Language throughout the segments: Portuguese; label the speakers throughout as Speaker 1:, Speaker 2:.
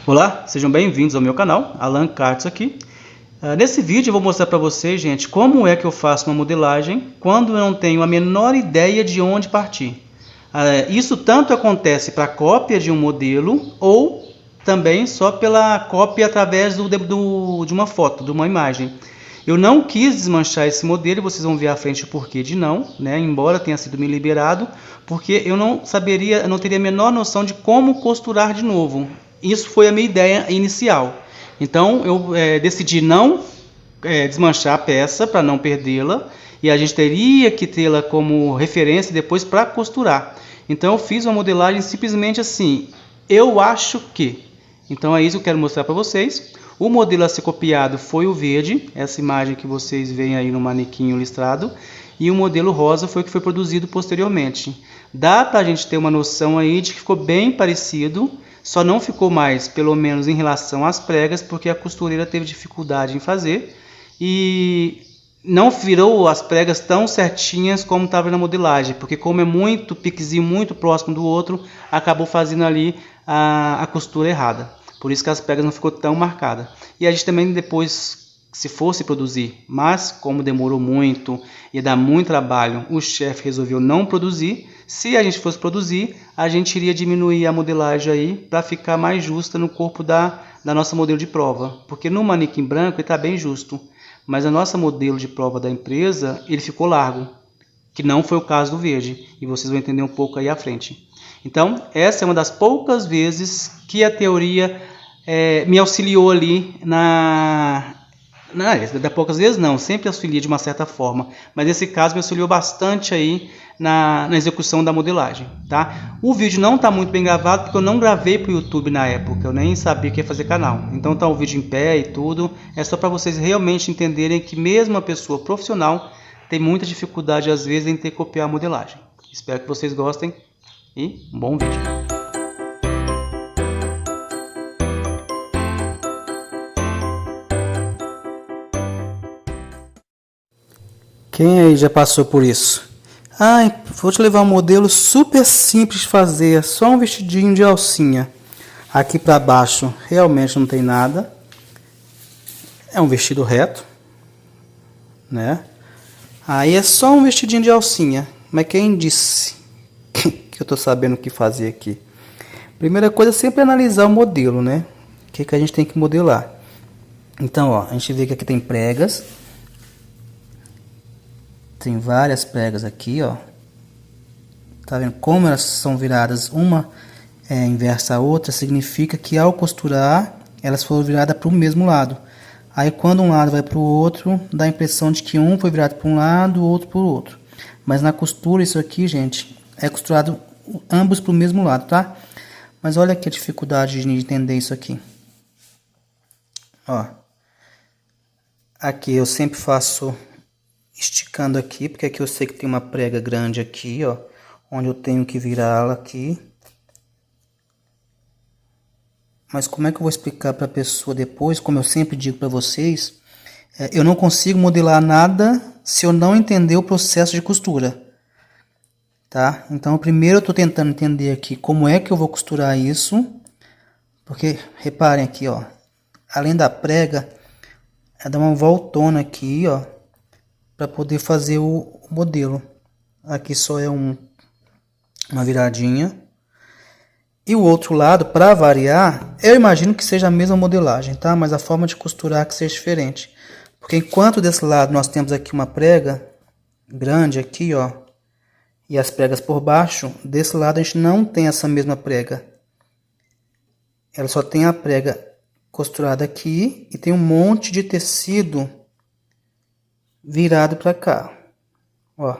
Speaker 1: Olá, sejam bem-vindos ao meu canal, Alan Cartos aqui. Nesse vídeo eu vou mostrar para vocês, gente, como é que eu faço uma modelagem quando eu não tenho a menor ideia de onde partir. Isso tanto acontece para a cópia de um modelo ou também só pela cópia através de uma foto, de uma imagem. Eu não quis desmanchar esse modelo, vocês vão ver à frente o porquê de não, né? Embora tenha sido me liberado, porque eu não teria a menor noção de como costurar de novo. Isso foi a minha ideia inicial. Então eu decidi não desmanchar a peça para não perdê-la, e a gente teria que tê-la como referência depois para costurar. Então eu fiz uma modelagem simplesmente assim, eu acho que. Então é isso que eu quero mostrar para vocês. O modelo a ser copiado foi o verde, essa imagem que vocês veem aí no manequim listrado, e o modelo rosa foi o que foi produzido posteriormente. Dá para a gente ter uma noção aí de que ficou bem parecido, só não ficou mais, pelo menos em relação às pregas, porque a costureira teve dificuldade em fazer e não virou as pregas tão certinhas como estava na modelagem, porque como é muito piquezinho, muito próximo do outro, acabou fazendo ali a costura errada. Por isso que as pregas não ficou tão marcadas. E a gente também depois, se fosse produzir, mas como demorou muito e dá muito trabalho, o chefe resolveu não produzir. Se a gente fosse produzir, a gente iria diminuir a modelagem aí para ficar mais justa no corpo da nossa modelo de prova. Porque no manequim branco ele está bem justo, mas a nossa modelo de prova da empresa ele ficou largo, que não foi o caso do verde. E vocês vão entender um pouco aí à frente. Então, essa é uma das poucas vezes que a teoria me auxiliou ali da poucas vezes não, sempre auxilia de uma certa forma, mas nesse caso me auxiliou bastante aí na execução da modelagem, tá? O vídeo não está muito bem gravado porque eu não gravei para o YouTube na época, eu nem sabia que ia fazer canal, então tá o vídeo em pé e tudo, é só para vocês realmente entenderem que mesmo uma pessoa profissional tem muita dificuldade às vezes em ter que copiar a modelagem. Espero que vocês gostem e um bom vídeo. Quem aí já passou por isso? Ai, vou te levar um modelo super simples de fazer, só um vestidinho de alcinha. Aqui para baixo realmente não tem nada. É um vestido reto, né? Aí é só um vestidinho de alcinha. Mas quem disse que eu tô sabendo o que fazer aqui? Primeira coisa é sempre analisar o modelo, né? O que a gente tem que modelar. Então, ó, a gente vê que aqui tem pregas. Tem várias pregas aqui, ó. Tá vendo como elas são viradas uma inversa à outra? Significa que ao costurar, elas foram viradas para o mesmo lado. Aí quando um lado vai para o outro, dá a impressão de que um foi virado para um lado, o outro para o outro. Mas na costura, isso aqui, gente, é costurado ambos para o mesmo lado, tá? Mas olha aqui a dificuldade de entender isso aqui. Ó. Aqui eu sempre faço esticando aqui, porque aqui eu sei que tem uma prega grande aqui, ó, onde eu tenho que virá-la aqui. Mas como é que eu vou explicar para a pessoa depois? Como eu sempre digo para vocês, eu não consigo modelar nada se eu não entender o processo de costura, tá? Então primeiro eu estou tentando entender aqui como é que eu vou costurar isso, porque reparem aqui, ó, além da prega, dá uma voltona aqui, ó, para poder fazer o modelo. Aqui só é uma viradinha. E o outro lado, para variar, eu imagino que seja a mesma modelagem, tá? Mas a forma de costurar que seja diferente. Porque enquanto desse lado nós temos aqui uma prega grande aqui, ó, e as pregas por baixo, desse lado a gente não tem essa mesma prega. Ela só tem a prega costurada aqui e tem um monte de tecido virado para cá, ó,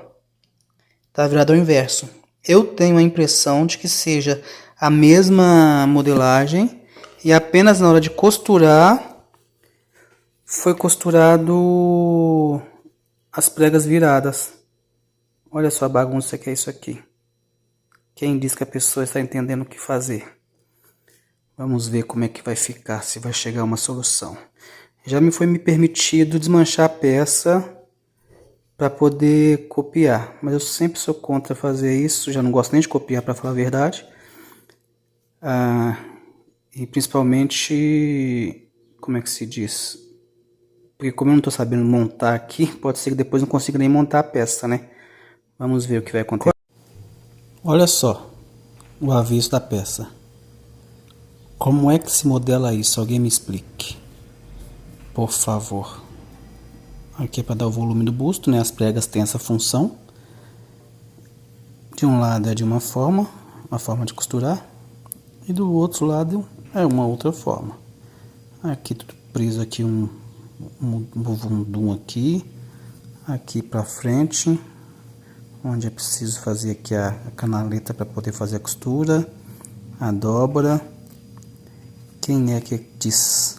Speaker 1: tá virado ao inverso. Eu tenho a impressão de que seja a mesma modelagem e apenas na hora de costurar foi costurado as pregas viradas. Olha só a bagunça que é isso aqui. Quem diz que a pessoa está entendendo o que fazer? Vamos ver como é que vai ficar, se vai chegar a uma solução. Já foi me permitido desmanchar a peça para poder copiar, mas eu sempre sou contra fazer isso, já não gosto nem de copiar, para falar a verdade. E principalmente, como é que se diz? Porque como eu não estou sabendo montar aqui, pode ser que depois não consiga nem montar a peça, né? Vamos ver o que vai acontecer. Olha só o aviso da peça. Como é que se modela isso? Alguém me explique, por favor. Aqui é para dar o volume do busto, né? As pregas têm essa função. De um lado é de uma forma de costurar, e do outro lado é uma outra forma. Aqui tudo preso, aqui um bundum aqui para frente, onde é preciso fazer aqui a canaleta para poder fazer a costura, a dobra. Quem é que diz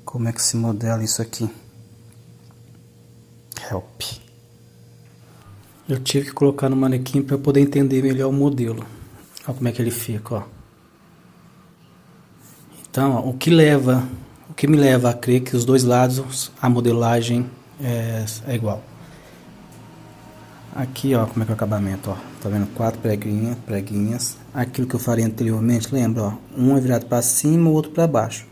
Speaker 1: como é que se modela isso aqui? Help. Eu tive que colocar no manequim para poder entender melhor o modelo. Olha como é que ele fica, ó. Então, ó, o que me leva a crer que os dois lados a modelagem é igual. Aqui, ó, como é que é o acabamento, ó. Tá vendo? 4 preguinhas. Aquilo que eu falei anteriormente, lembra, ó. Um é virado para cima, o outro para baixo.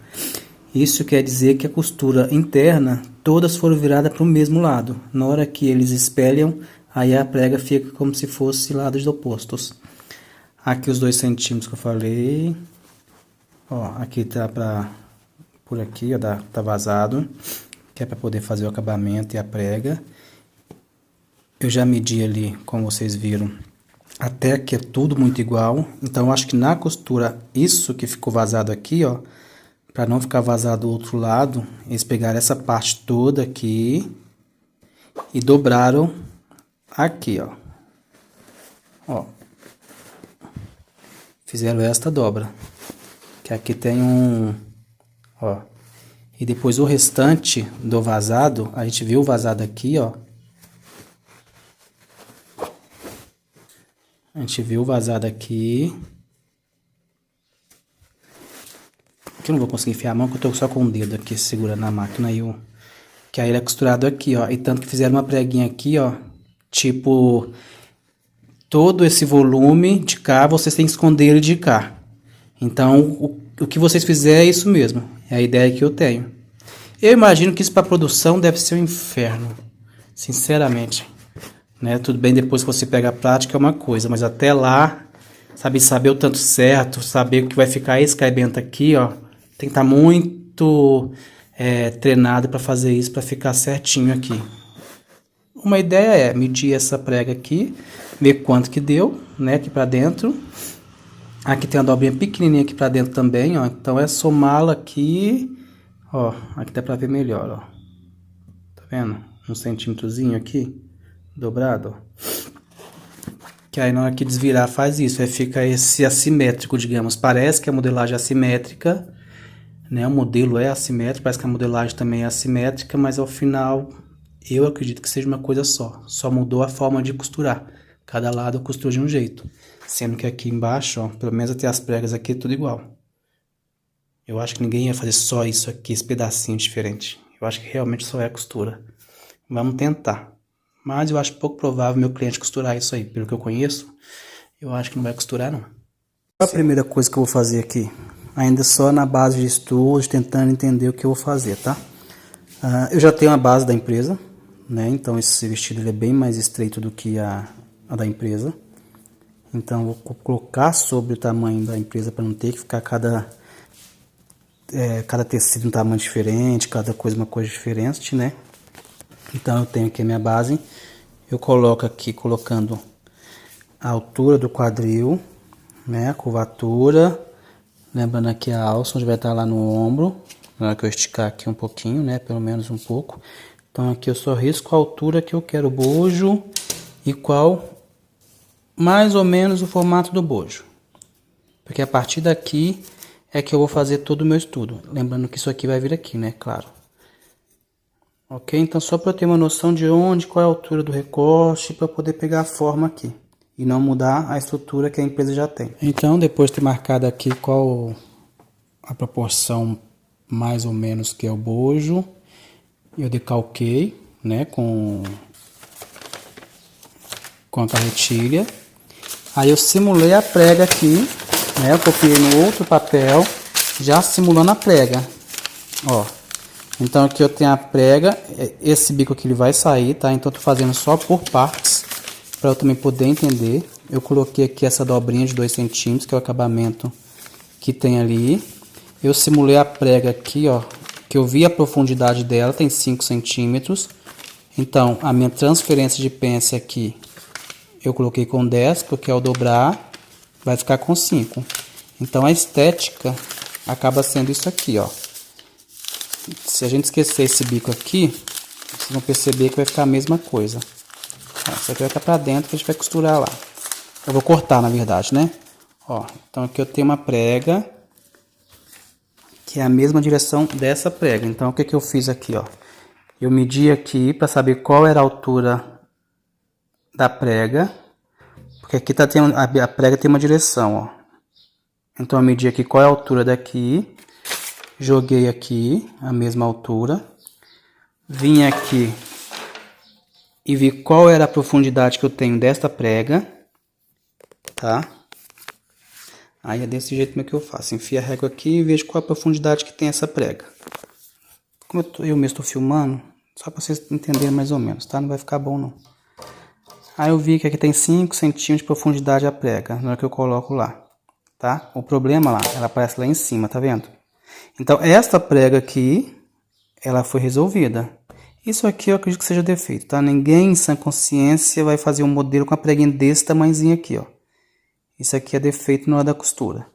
Speaker 1: Isso quer dizer que a costura interna, todas foram viradas para o mesmo lado. Na hora que eles espelham, aí a prega fica como se fosse lados opostos. Aqui os 2 centímetros que eu falei. Ó, aqui tá por aqui, ó, tá vazado, que é para poder fazer o acabamento e a prega. Eu já medi ali, como vocês viram, até que é tudo muito igual. Então eu acho que na costura, isso que ficou vazado aqui, ó, para não ficar vazado do outro lado, eles pegaram essa parte toda aqui e dobraram aqui, ó. Ó. Fizeram esta dobra. Que aqui tem ó. E depois o restante do vazado, a gente viu o vazado aqui, ó. A gente viu o vazado aqui. Aqui eu não vou conseguir enfiar a mão, porque eu tô só com o dedo aqui segurando na máquina. Que aí ele é costurado aqui, ó. E tanto que fizeram uma preguinha aqui, ó. Tipo, todo esse volume de cá, vocês têm que esconder ele de cá. Então, o que vocês fizerem é isso mesmo. É a ideia que eu tenho. Eu imagino que isso para produção deve ser um inferno. Sinceramente. Né? Tudo bem, depois que você pega a prática é uma coisa. Mas até lá, saber o tanto certo, saber o que vai ficar esse caimento aqui, ó. Tem que estar muito treinado para fazer isso, para ficar certinho aqui. Uma ideia é medir essa prega aqui, ver quanto que deu, né, aqui para dentro. Aqui tem uma dobrinha pequenininha aqui para dentro também, ó. Então é somá-la aqui, ó. Aqui dá para ver melhor, ó. Tá vendo? Um centímetrozinho aqui, dobrado, ó. Que aí na hora que desvirar faz isso, aí fica esse assimétrico, digamos. Parece que a modelagem é assimétrica, né? O modelo é assimétrico, parece que a modelagem também é assimétrica, mas ao final eu acredito que seja uma coisa só. Só mudou a forma de costurar. Cada lado costura de um jeito. Sendo que aqui embaixo, ó, pelo menos até as pregas aqui, é tudo igual. Eu acho que ninguém ia fazer só isso aqui, esse pedacinho diferente. Eu acho que realmente só é a costura. Vamos tentar. Mas eu acho pouco provável meu cliente costurar isso aí. Pelo que eu conheço, eu acho que não vai costurar, não. A primeira coisa que eu vou fazer aqui, ainda só na base de estudos, tentando entender o que eu vou fazer, tá? Eu já tenho a base da empresa, né? Então esse vestido ele é bem mais estreito do que a da empresa. Então vou colocar sobre o tamanho da empresa para não ter que ficar cada tecido um tamanho diferente, cada coisa uma coisa diferente, né? Então eu tenho aqui a minha base, eu coloco aqui colocando a altura do quadril, né? A curvatura, lembrando aqui a alça onde vai estar lá no ombro, na hora que eu esticar aqui um pouquinho, né? Pelo menos um pouco. Então aqui eu só risco a altura que eu quero o bojo e qual mais ou menos o formato do bojo, porque a partir daqui é que eu vou fazer todo o meu estudo, lembrando que isso aqui vai vir aqui, né, claro. Ok, então só para eu ter uma noção de qual é a altura do recorte, para poder pegar a forma aqui e não mudar a estrutura que a empresa já tem. Então depois de ter marcado aqui qual a proporção mais ou menos que é o bojo, eu decalquei, né, com a carretilha. Aí eu simulei a prega aqui, né? Eu copiei no outro papel já simulando a prega, ó. Então aqui eu tenho a prega, esse bico aqui ele vai sair, tá? Então eu tô fazendo só por partes, para eu também poder entender. Eu coloquei aqui essa dobrinha de 2 centímetros, que é o acabamento que tem ali. Eu simulei a prega aqui, ó, que eu vi a profundidade dela, tem 5 centímetros. Então a minha transferência de pence aqui, eu coloquei com 10, porque ao dobrar vai ficar com 5. Então a estética acaba sendo isso aqui, ó. Se a gente esquecer esse bico aqui, vocês vão perceber que vai ficar a mesma coisa. Isso aqui vai ficar pra dentro, que a gente vai costurar lá. Eu vou cortar, na verdade, né? Ó, então aqui eu tenho uma prega, que é a mesma direção dessa prega. Então o que que eu fiz aqui, ó? Eu medi aqui para saber qual era a altura da prega, porque aqui tá tendo, a prega tem uma direção, ó. Então eu medi aqui qual é a altura daqui. Joguei aqui a mesma altura, vim aqui e vi qual era a profundidade que eu tenho desta prega, tá? Aí é desse jeito que eu faço, enfio a régua aqui e vejo qual a profundidade que tem essa prega. Como eu mesmo estou filmando, só para vocês entenderem mais ou menos, tá? Não vai ficar bom não. Aí eu vi que aqui tem 5 centímetros de profundidade a prega, na hora que eu coloco lá, tá? O problema lá, ela aparece lá em cima, tá vendo? Então, esta prega aqui, ela foi resolvida. Isso aqui eu acredito que seja defeito, tá? Ninguém em sã consciência vai fazer um modelo com a preguinha desse tamanhozinho aqui, ó. Isso aqui é defeito na hora da costura.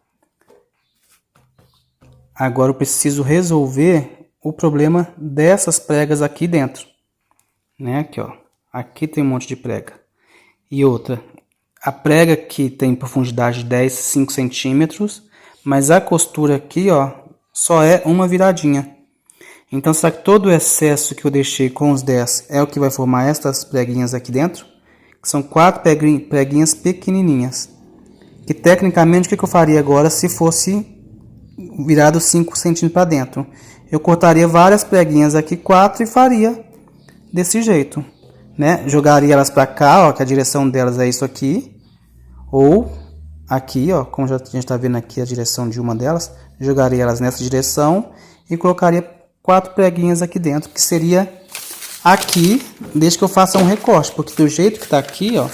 Speaker 1: Agora eu preciso resolver o problema dessas pregas aqui dentro. Né? Aqui, ó. Aqui tem um monte de prega. E outra, a prega aqui tem profundidade de 10, 5 centímetros, mas a costura aqui, ó, só é uma viradinha. Então, será que todo o excesso que eu deixei com os 10 é o que vai formar estas preguinhas aqui dentro? Que são 4 preguinhas pequenininhas. Que tecnicamente, o que eu faria agora se fosse virado 5 centímetros para dentro? Eu cortaria várias preguinhas aqui, 4, e faria desse jeito. Né? Jogaria elas para cá, ó, que a direção delas é isso aqui. Ou aqui, ó, como a gente está vendo aqui a direção de uma delas, jogaria elas nessa direção e colocaria 4 preguinhas aqui dentro, que seria aqui, desde que eu faça um recorte, porque do jeito que tá aqui, ó,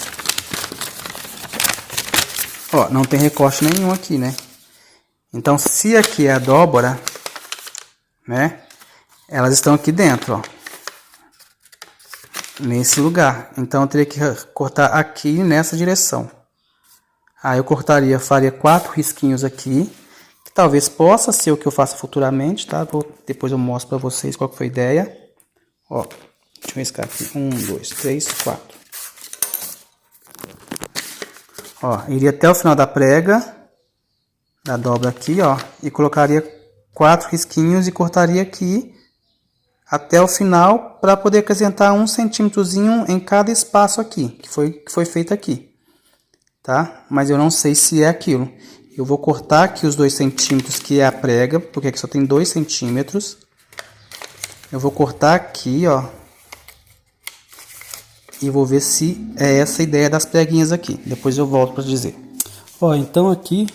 Speaker 1: não tem recorte nenhum aqui, né? Então, se aqui é a dobra, né, elas estão aqui dentro, ó, nesse lugar. Então, eu teria que cortar aqui nessa direção. Aí eu cortaria, faria 4 risquinhos aqui, que talvez possa ser o que eu faça futuramente, tá? Depois eu mostro pra vocês qual que foi a ideia. Ó, deixa eu riscar aqui. 1, 2, 3, 4. Ó, iria até o final da prega, da dobra aqui, ó, e colocaria 4 risquinhos e cortaria aqui até o final para poder acrescentar 1 centímetrozinho em cada espaço aqui, que foi feito aqui. Tá? Mas eu não sei se é aquilo. Eu vou cortar aqui os 2 centímetros que é a prega, porque aqui só tem 2 centímetros. Eu vou cortar aqui, ó. E vou ver se é essa a ideia das preguinhas aqui. Depois eu volto para dizer. Ó, então aqui,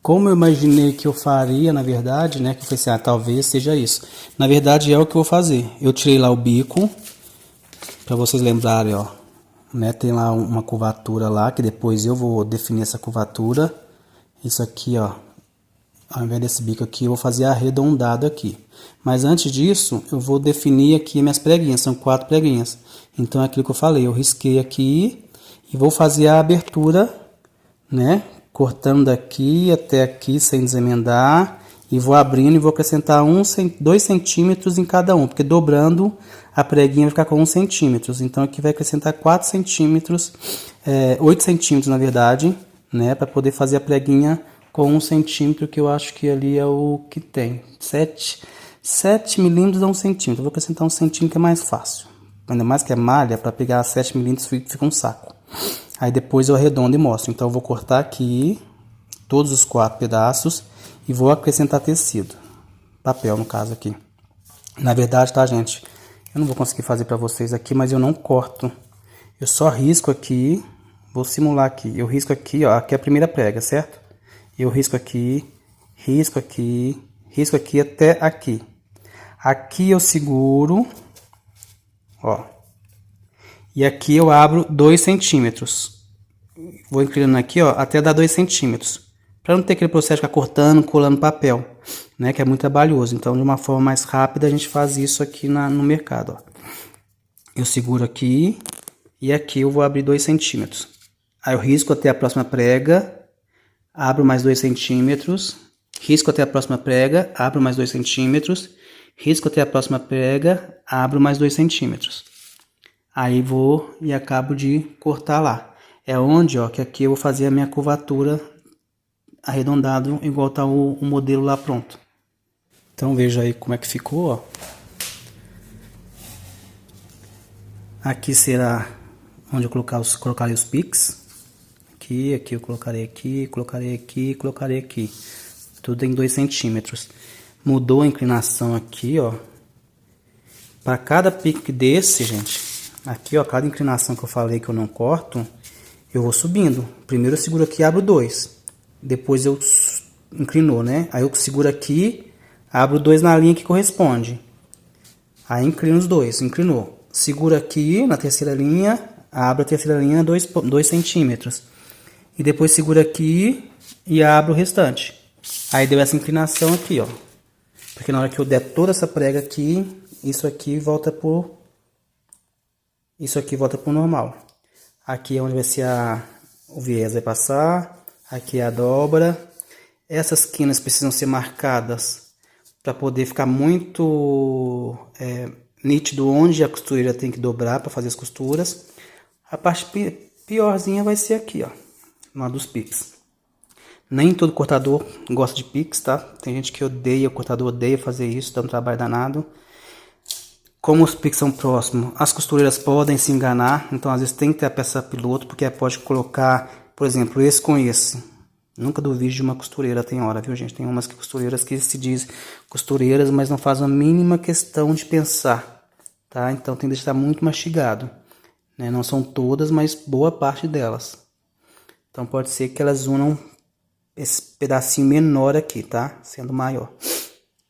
Speaker 1: como eu imaginei que eu faria, na verdade, né? Que eu falei assim, talvez seja isso. Na verdade é o que eu vou fazer. Eu tirei lá o bico, para vocês lembrarem, ó. Né, tem lá uma curvatura lá, que depois eu vou definir essa curvatura. Isso aqui, ó, ao invés desse bico aqui, eu vou fazer arredondado aqui. Mas antes disso, eu vou definir aqui minhas preguinhas, são 4 preguinhas. Então é aquilo que eu falei, eu risquei aqui e vou fazer a abertura, né, cortando daqui até aqui sem desemendar. E vou abrindo e vou acrescentar 2 centímetros em cada um, porque dobrando a preguinha vai ficar com 1 centímetro. Então aqui vai acrescentar 4 centímetros, 8 centímetros na verdade, né, para poder fazer a preguinha com 1 centímetro, que eu acho que ali é o que tem. 7 milímetros a 1 centímetro. Eu vou acrescentar 1 centímetro que é mais fácil. Ainda mais que é malha, para pegar 7 milímetros fica um saco. Aí depois eu arredondo e mostro. Então eu vou cortar aqui todos os 4 pedaços. E vou acrescentar tecido, papel no caso aqui. Na verdade, tá, gente? Eu não vou conseguir fazer pra vocês aqui, mas eu não corto. Eu só risco aqui, vou simular aqui. Eu risco aqui, ó, aqui é a primeira prega, certo? Eu risco aqui risco aqui até aqui. Aqui eu seguro, ó, e aqui eu abro 2 centímetros. Vou inclinando aqui, ó, até dar 2 centímetros. Para não ter aquele processo de ficar cortando, colando papel, né, que é muito trabalhoso. Então, de uma forma mais rápida, a gente faz isso aqui no mercado, ó. Eu seguro aqui e aqui eu vou abrir 2 centímetros. Aí eu risco até a próxima prega, abro mais 2 centímetros, risco até a próxima prega, abro mais 2 centímetros, risco até a próxima prega, abro mais 2 centímetros. Aí vou e acabo de cortar lá. É onde, ó, que aqui eu vou fazer a minha curvatura arredondado, igual tá o modelo lá pronto. Então veja aí como é que ficou, ó. Aqui será onde eu colocarei os pics. Aqui eu colocarei aqui, colocarei aqui, colocarei aqui. Tudo em 2 centímetros. Mudou a inclinação aqui, ó. Para cada pique desse, gente, aqui, ó, cada inclinação que eu falei que eu não corto, eu vou subindo. Primeiro eu seguro aqui e abro 2. Depois eu inclinou, né? Aí eu seguro aqui, abro 2 na linha que corresponde. Aí inclino os 2, inclinou. Seguro aqui na terceira linha, abro a terceira linha 2 centímetros. E depois seguro aqui e abro o restante. Aí deu essa inclinação aqui, ó. Porque na hora que eu der toda essa prega aqui, isso aqui volta pro normal. Aqui é onde vai ser o viés vai passar. Aqui é a dobra. Essas quinas precisam ser marcadas para poder ficar muito nítido onde a costureira tem que dobrar para fazer as costuras. A parte piorzinha vai ser aqui, ó, uma dos piques. Nem todo cortador gosta de piques, tá? Tem gente que odeia, o cortador odeia fazer isso, dá um trabalho danado. Como os piques são próximos, as costureiras podem se enganar, então às vezes tem que ter a peça piloto, porque pode colocar, por exemplo, esse com esse. Nunca duvide de uma costureira, tem hora, viu, gente? Tem umas costureiras que se dizem costureiras, mas não fazem a mínima questão de pensar, tá? Então tem que deixar muito mastigado, né? Não são todas, mas boa parte delas. Então pode ser que elas unam esse pedacinho menor aqui, tá? Sendo maior,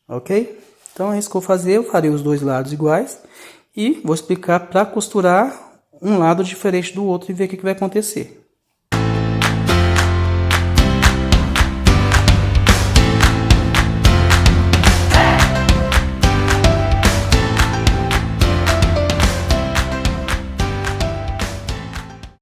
Speaker 1: ok? Então é isso que eu vou fazer, eu farei os dois lados iguais e vou explicar para costurar um lado diferente do outro e ver o que vai acontecer.